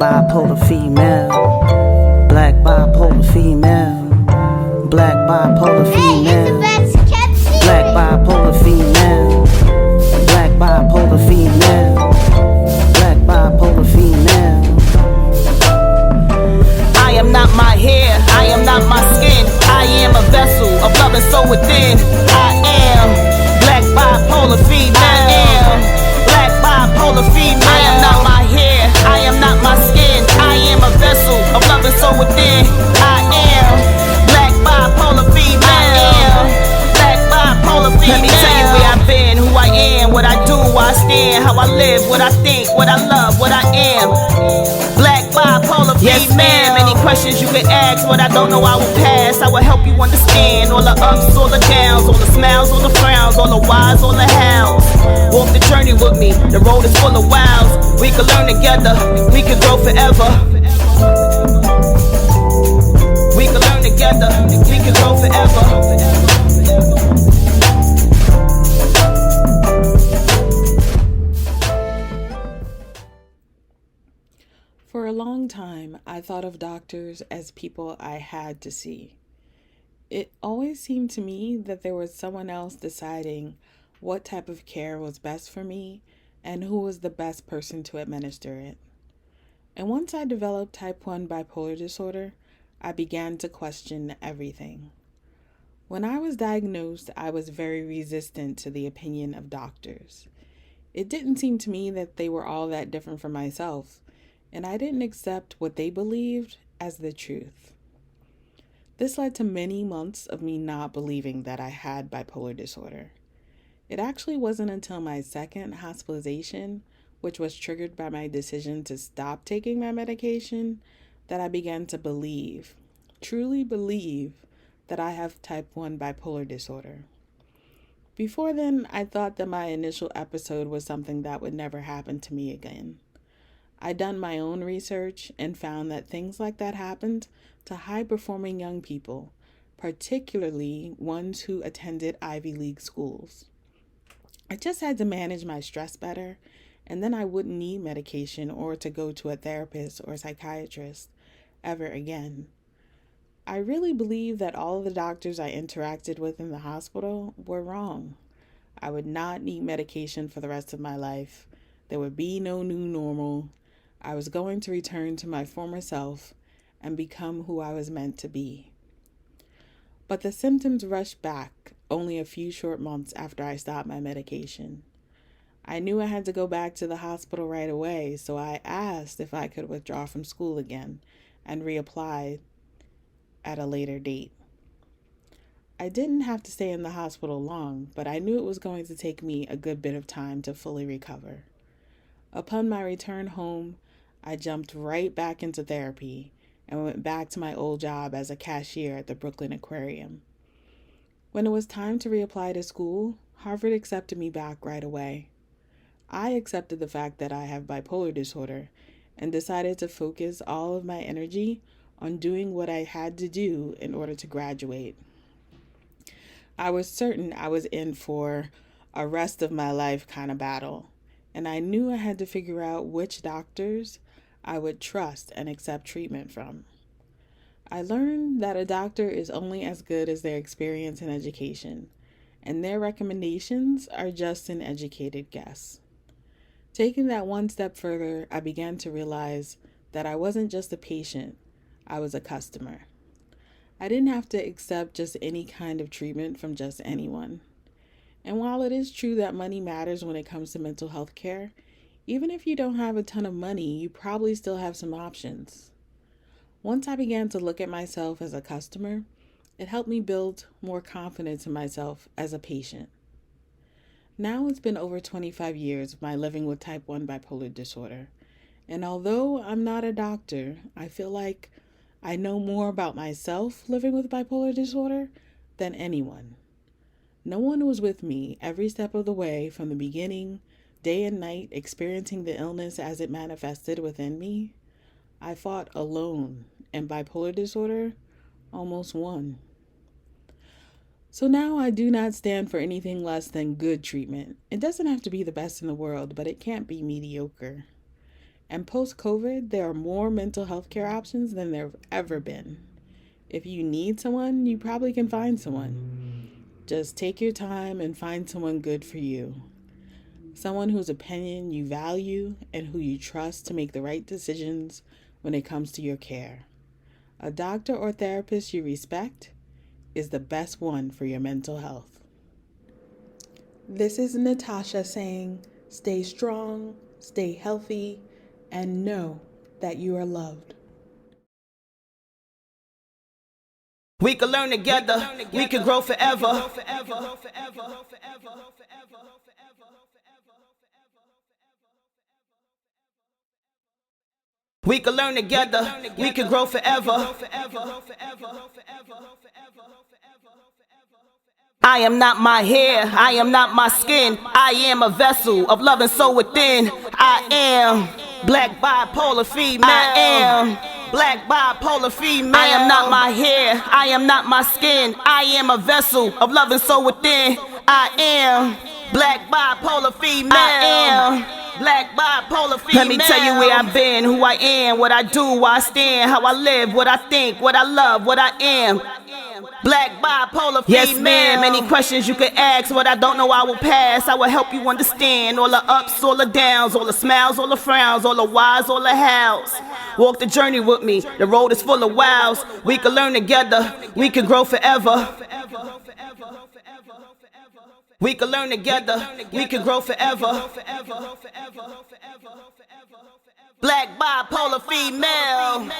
bipolar female. Black bipolar female. Black bipolar female. Black bipolar female. Black bipolar female. Black bipolar female. I am not my hair, I am not my skin. I am a vessel of love and soul within. I am black bipolar female. I am black bipolar female. I am not my hair, I am not my skin. I am a vessel of love and soul within. I am black bipolar female. I am black bipolar female. Let me tell you where I've been, who I am, what I do, why I stand, how I live, what I think, what I love, what I am. Black bipolar female. Yes, ma'am. Many questions you can ask, what I don't know I will pass. I will help you understand all the ups, all the downs, all the smiles, all the frowns, all the whys, all the hows. Walk the journey with me, the road is full of wows. We can learn together, we can grow forever. We can learn together, we can grow forever. For a long time, I thought of doctors as people I had to see. It always seemed to me that there was someone else deciding what type of care was best for me and who was the best person to administer it. And once I developed type 1 bipolar disorder, I began to question everything. When I was diagnosed, I was very resistant to the opinion of doctors. It didn't seem to me that they were all that different from myself, and I didn't accept what they believed as the truth. This led to many months of me not believing that I had bipolar disorder. It actually wasn't until my second hospitalization, which was triggered by my decision to stop taking my medication, that I began to believe, truly believe, that I have type 1 bipolar disorder. Before then, I thought that my initial episode was something that would never happen to me again. I'd done my own research and found that things like that happened to high-performing young people, particularly ones who attended Ivy League schools. I just had to manage my stress better, and then I wouldn't need medication or to go to a therapist or psychiatrist ever again. I really believe that all of the doctors I interacted with in the hospital were wrong. I would not need medication for the rest of my life. There would be no new normal. I was going to return to my former self and become who I was meant to be. But the symptoms rushed back only a few short months after I stopped my medication. I knew I had to go back to the hospital right away, so I asked if I could withdraw from school again and reapply at a later date. I didn't have to stay in the hospital long, but I knew it was going to take me a good bit of time to fully recover. Upon my return home, I jumped right back into therapy and went back to my old job as a cashier at the Brooklyn Aquarium. When it was time to reapply to school, Harvard accepted me back right away. I accepted the fact that I have bipolar disorder and decided to focus all of my energy on doing what I had to do in order to graduate. I was certain I was in for a rest of my life kind of battle, and I knew I had to figure out which doctors I would trust and accept treatment from. I learned that a doctor is only as good as their experience and education, and their recommendations are just an educated guess. Taking that one step further, I began to realize that I wasn't just a patient, I was a customer. I didn't have to accept just any kind of treatment from just anyone. And while it is true that money matters when it comes to mental health care, even if you don't have a ton of money, you probably still have some options. Once I began to look at myself as a customer, it helped me build more confidence in myself as a patient. Now it's been over 25 years of my living with type 1 bipolar disorder, and although I'm not a doctor, I feel like I know more about myself living with bipolar disorder than anyone. No one was with me every step of the way from the beginning, day and night, experiencing the illness as it manifested within me. I fought alone, and bipolar disorder almost won. So now I do not stand for anything less than good treatment. It doesn't have to be the best in the world, but it can't be mediocre. And post-COVID, there are more mental health care options than there have ever been. If you need someone, you probably can find someone. Just take your time and find someone good for you. Someone whose opinion you value and who you trust to make the right decisions when it comes to your care. A doctor or therapist you respect is the best one for your mental health. This is Natasha saying, stay strong, stay healthy, and know that you are loved. We can learn together, we can grow forever. We can learn together, we can grow forever. I am not my hair, I am not my skin. I am a vessel of love and soul within. I am black bipolar female. I am black bipolar female. I am not my hair, I am not my skin. I am a vessel of love and soul within. I am black bipolar female. I am black bipolar female. Let me tell you where I've been, who I am, what I do, where I stand, how I live, what I think, what I love, what I am. Black bipolar female. Yes, ma'am. Many questions you can ask. What I don't know, I will pass. I will help you understand all the ups, all the downs, all the smiles, all the frowns, all the whys, all the hows. Walk the journey with me. The road is full of wows. We can learn together. We can grow forever. We can learn together. We can grow forever. Black bipolar female.